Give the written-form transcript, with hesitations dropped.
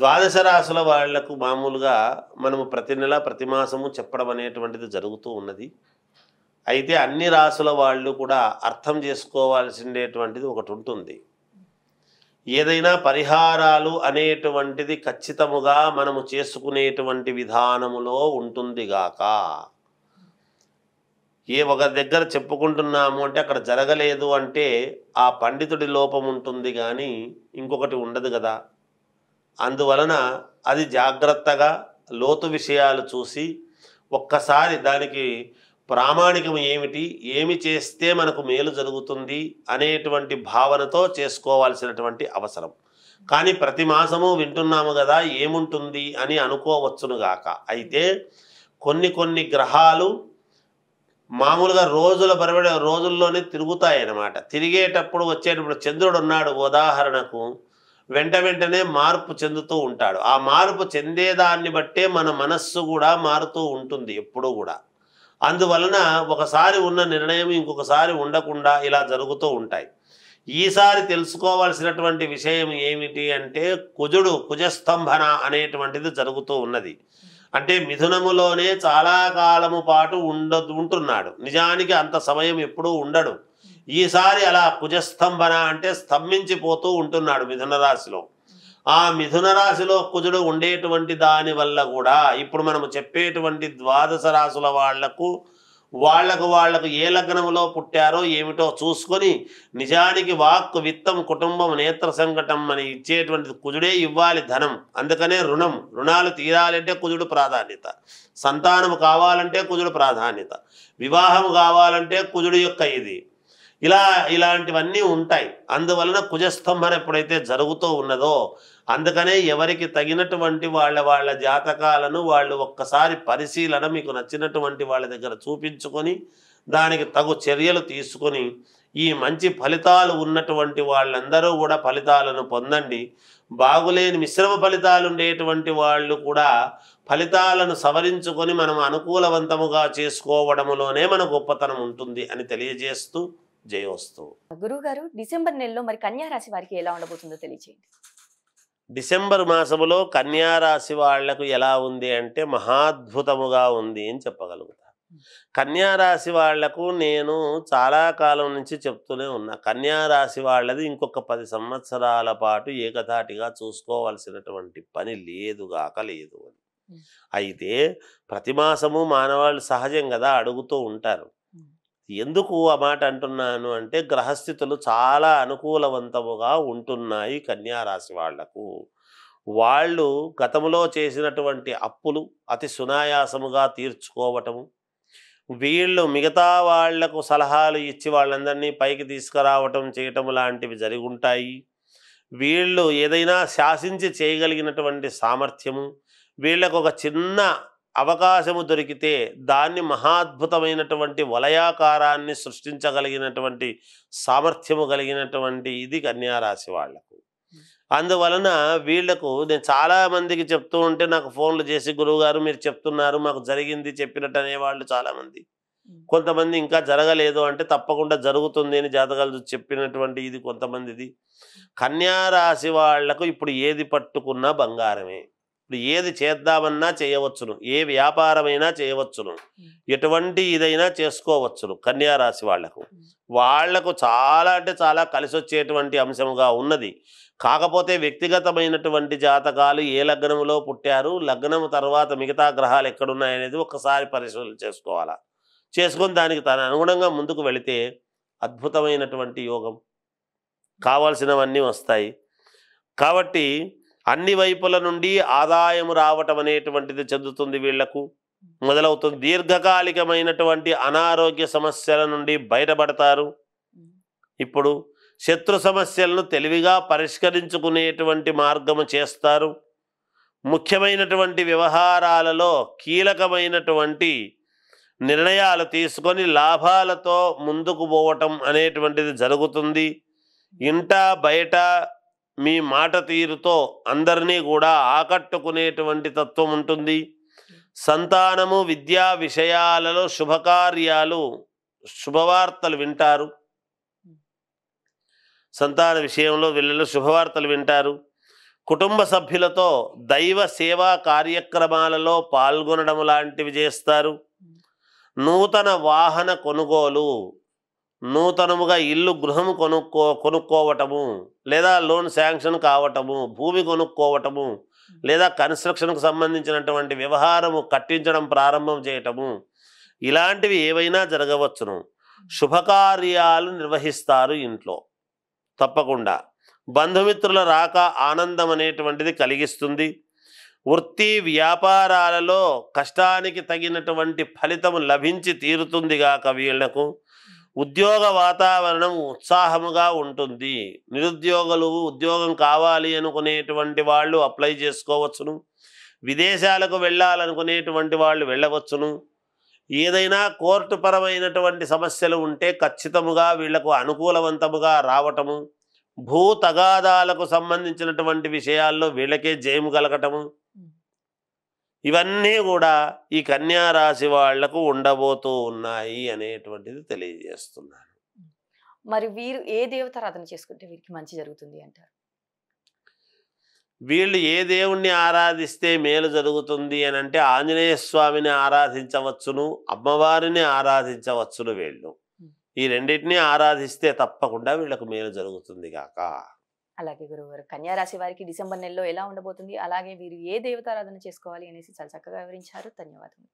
ద్వాదశ రాశుల వాళ్లకు మామూలుగా మనము ప్రతి నెల ప్రతి మాసము చెప్పడం అనేటువంటిది జరుగుతూ ఉన్నది. అయితే అన్ని రాశుల వాళ్ళు కూడా అర్థం చేసుకోవాల్సిందేటువంటిది ఒకటి ఉంటుంది. ఏదైనా పరిహారాలు అనేటువంటిది ఖచ్చితముగా మనము చేసుకునేటువంటి విధానములో ఉంటుంది గాక, ఏ ఒక దగ్గర చెప్పుకుంటున్నాము అంటే అక్కడ జరగలేదు అంటే ఆ పండితుడి లోపం ఉంటుంది కానీ ఇంకొకటి ఉండదు కదా. అందువలన అది జాగ్రత్తగా లోతు విషయాలు చూసి ఒక్కసారి దానికి ప్రామాణికం ఏమిటి, ఏమి చేస్తే మనకు మేలు జరుగుతుంది అనేటువంటి భావనతో చేసుకోవాల్సినటువంటి అవసరం. కానీ ప్రతి మాసము వింటున్నాము కదా ఏముంటుంది అని అనుకోవచ్చునుగాక. అయితే కొన్ని గ్రహాలు మామూలుగా రోజుల్లోనే తిరుగుతాయన్నమాట. తిరిగేటప్పుడు వచ్చేటప్పుడు చంద్రుడు ఉన్నాడు ఉదాహరణకు, వెంటనే మార్పు చెందుతూ ఉంటాడు. ఆ మార్పు చెందేదాన్ని బట్టే మన మనస్సు కూడా మారుతూ ఉంటుంది ఎప్పుడూ కూడా. అందువలన ఒకసారి ఉన్న నిర్ణయం ఇంకొకసారి ఉండకుండా ఇలా జరుగుతూ ఉంటాయి. ఈసారి తెలుసుకోవాల్సినటువంటి విషయం ఏమిటి అంటే కుజస్తంభన అనేటువంటిది జరుగుతూ ఉన్నది. అంటే మిథునములోనే చాలా కాలము పాటు ఉంటున్నాడు. నిజానికి అంత సమయం ఎప్పుడూ ఉండడు. ఈసారి అలా కుజస్తంభన అంటే స్తంభించిపోతూ ఉంటున్నాడు మిథున రాశిలో. ఆ మిథున రాశిలో కుజుడు ఉండేటువంటి దాని వల్ల కూడా ఇప్పుడు మనము చెప్పేటువంటి ద్వాదశ రాశుల వాళ్లకు ఏ లగ్నములో పుట్టారో ఏమిటో చూసుకొని, నిజానికి వాక్కు విత్తం కుటుంబం నేత్ర సంకటం అని ఇచ్చేటువంటిది కుజుడే ఇవ్వాలి ధనం. అందుకనే రుణాలు తీరాలంటే కుజుడు ప్రాధాన్యత, సంతానం కావాలంటే కుజుడు ప్రాధాన్యత, వివాహం కావాలంటే కుజుడు యొక్క ఇది ఇలాంటివన్నీ ఉంటాయి. అందువలన కుజస్తంభన ఎప్పుడైతే జరుగుతూ ఉన్నదో అందుకనే ఎవరికి తగినటువంటి వాళ్ళ జాతకాలను వాళ్ళు ఒక్కసారి పరిశీలన మీకు నచ్చినటువంటి వాళ్ళ దగ్గర చూపించుకొని దానికి తగు చర్యలు తీసుకొని ఈ మంచి ఫలితాలు ఉన్నటువంటి వాళ్ళందరూ కూడా ఫలితాలను పొందండి. బాగులేని మిశ్రమ ఫలితాలు ఉండేటువంటి వాళ్ళు కూడా ఫలితాలను సవరించుకొని మనం అనుకూలవంతముగా చేసుకోవడములోనే మన గొప్పతనం ఉంటుంది అని తెలియజేస్తూ జయోస్తు. గురువు గారు, డిసెంబర్ నెలలో మరి కన్యా రాశి వారికి ఎలా ఉండబోతుందో తెలియజేయండి. డిసెంబర్ మాసములో కన్యా రాశి వాళ్లకు ఎలా ఉంది అంటే మహాద్భుతముగా ఉంది అని చెప్పగలుగుతా. కన్యా రాశి వాళ్లకు నేను చాలా కాలం నుంచి చెప్తూనే ఉన్నా, కన్యా రాశి వాళ్ళది ఇంకొక 10 సంవత్సరాల పాటు ఏకధాటిగా చూసుకోవాల్సినటువంటి పని లేదు అని. అయితే ప్రతి మాసము మానవాళ్ళు సహజం కదా అడుగుతూ ఉంటారు. ఎందుకు ఆ మాట అంటున్నాను అంటే గ్రహస్థితులు చాలా అనుకూలవంతముగా ఉంటున్నాయి కన్యా రాశి వాళ్లకు. వాళ్ళు గతంలో చేసినటువంటి అప్పులు అతి సునాయాసముగా తీర్చుకోవటము, వీళ్ళు మిగతా వాళ్లకు సలహాలు ఇచ్చి వాళ్ళందరినీ పైకి తీసుకురావటం చేయటం లాంటివి జరిగి ఉంటాయి. వీళ్ళు ఏదైనా శాసించి చేయగలిగినటువంటి సామర్థ్యము, వీళ్ళకు ఒక చిన్న అవకాశము దొరికితే దాన్ని మహాద్భుతమైనటువంటి వలయాకారాన్ని సృష్టించగలిగినటువంటి సామర్థ్యము కలిగినటువంటి ఇది కన్యారాశి వాళ్లకు. అందువలన వీళ్లకు నేను చాలామందికి చెప్తూ ఉంటే నాకు ఫోన్లు చేసి, గురువుగారు మీరు చెప్తున్నారు మాకు జరిగింది చెప్పినట్టు అనేవాళ్ళు చాలామంది. కొంతమంది ఇంకా జరగలేదు అంటే తప్పకుండా జరుగుతుంది అని జాతకాలు చెప్పినటువంటి ఇది కొంతమందిది. కన్యారాశి వాళ్లకు ఇప్పుడు ఏది పట్టుకున్నా బంగారమే. ఏది చేద్దామన్నా చేయవచ్చును, ఏ వ్యాపారమైనా చేయవచ్చును, ఎటువంటి ఇదైనా చేసుకోవచ్చును. కన్యారాశి వాళ్లకు చాలా అంటే చాలా కలిసి వచ్చేటువంటి అంశముగా ఉన్నది. కాకపోతే వ్యక్తిగతమైనటువంటి జాతకాలు ఏ లగ్నములో పుట్టారు, లగ్నము తర్వాత మిగతా గ్రహాలు ఎక్కడున్నాయనేది ఒక్కసారి పరిశీలన చేసుకోవాలా. చేసుకొని దానికి తన అనుగుణంగా ముందుకు వెళితే అద్భుతమైనటువంటి యోగం కావాల్సినవన్నీ వస్తాయి. కాబట్టి అన్ని వైపుల నుండి ఆదాయం రావటం అనేటువంటిది చెందుతుంది, వీళ్లకు మొదలవుతుంది. దీర్ఘకాలికమైనటువంటి అనారోగ్య సమస్యల నుండి బయటపడతారు. ఇప్పుడు శత్రు సమస్యలను తెలివిగా పరిష్కరించుకునేటువంటి మార్గము చేస్తారు. ముఖ్యమైనటువంటి వ్యవహారాలలో కీలకమైనటువంటి నిర్ణయాలు తీసుకొని లాభాలతో ముందుకు పోవటం అనేటువంటిది జరుగుతుంది. ఇంట బయట మీ మాట తీరుతో అందరినీ కూడా ఆకట్టుకునేటువంటి తత్వం ఉంటుంది. సంతానము విద్యా విషయాలలో శుభకార్యాలు శుభవార్తలు వింటారు. సంతాన విషయంలో వీళ్ళలో శుభవార్తలు వింటారు. కుటుంబ సభ్యులతో దైవ సేవా కార్యక్రమాలలో పాల్గొనడం లాంటివి చేస్తారు. నూతన వాహన కొనుగోలు, నూతనముగా ఇల్లు గృహము కొనుక్కోవటము, లేదా లోన్ శాంక్షన్ కావటము, భూమి కొనుక్కోవటము, లేదా కన్స్ట్రక్షన్కు సంబంధించినటువంటి వ్యవహారము కట్టించడం ప్రారంభం చేయటము, ఇలాంటివి ఏవైనా జరగవచ్చును. శుభకార్యాలు నిర్వహిస్తారు ఇంట్లో తప్పకుండా. బంధుమిత్రుల రాక ఆనందం అనేటువంటిది కలిగిస్తుంది. వృత్తి వ్యాపారాలలో కష్టానికి తగినటువంటి ఫలితం లభించి తీరుతుంది గాక వీళ్లకు. ఉద్యోగ వాతావరణం ఉత్సాహముగా ఉంటుంది. నిరుద్యోగులు ఉద్యోగం కావాలి అనుకునేటువంటి వాళ్ళు అప్లై చేసుకోవచ్చును. విదేశాలకు వెళ్ళాలనుకునేటువంటి వాళ్ళు వెళ్ళవచ్చును. ఏదైనా కోర్టు పరమైనటువంటి సమస్యలు ఉంటే ఖచ్చితముగా వీళ్లకు అనుకూలవంతముగా రావటము, భూ తగాదాలకు సంబంధించినటువంటి విషయాల్లో వీళ్ళకే జయము కలగటము, ఇవన్నీ కూడా ఈ కన్యా రాశి వాళ్లకు ఉండబోతూ ఉన్నాయి అనేటువంటిది తెలియజేస్తున్నాను. మరి వీరు ఏ దేవతారాధన చేసుకుంటే వీరికి మంచి జరుగుతుంది అంటారు? వీళ్ళు ఏ దేవుణ్ణి ఆరాధిస్తే మేలు జరుగుతుంది అని అంటే ఆంజనేయ స్వామిని ఆరాధించవచ్చును, అమ్మవారిని ఆరాధించవచ్చును. వీళ్ళు ఈ రెండింటినీ ఆరాధిస్తే తప్పకుండా వీళ్ళకు మేలు జరుగుతుంది గాక. అలాగే గురువుగారు, కన్యా రాశి వారికి డిసెంబర్ నెలలో ఎలా ఉండబోతుంది, అలాగే వీరు ఏ దేవతారాధన చేసుకోవాలి అనేసి చాలా చక్కగా వివరించారు. ధన్యవాదాలు.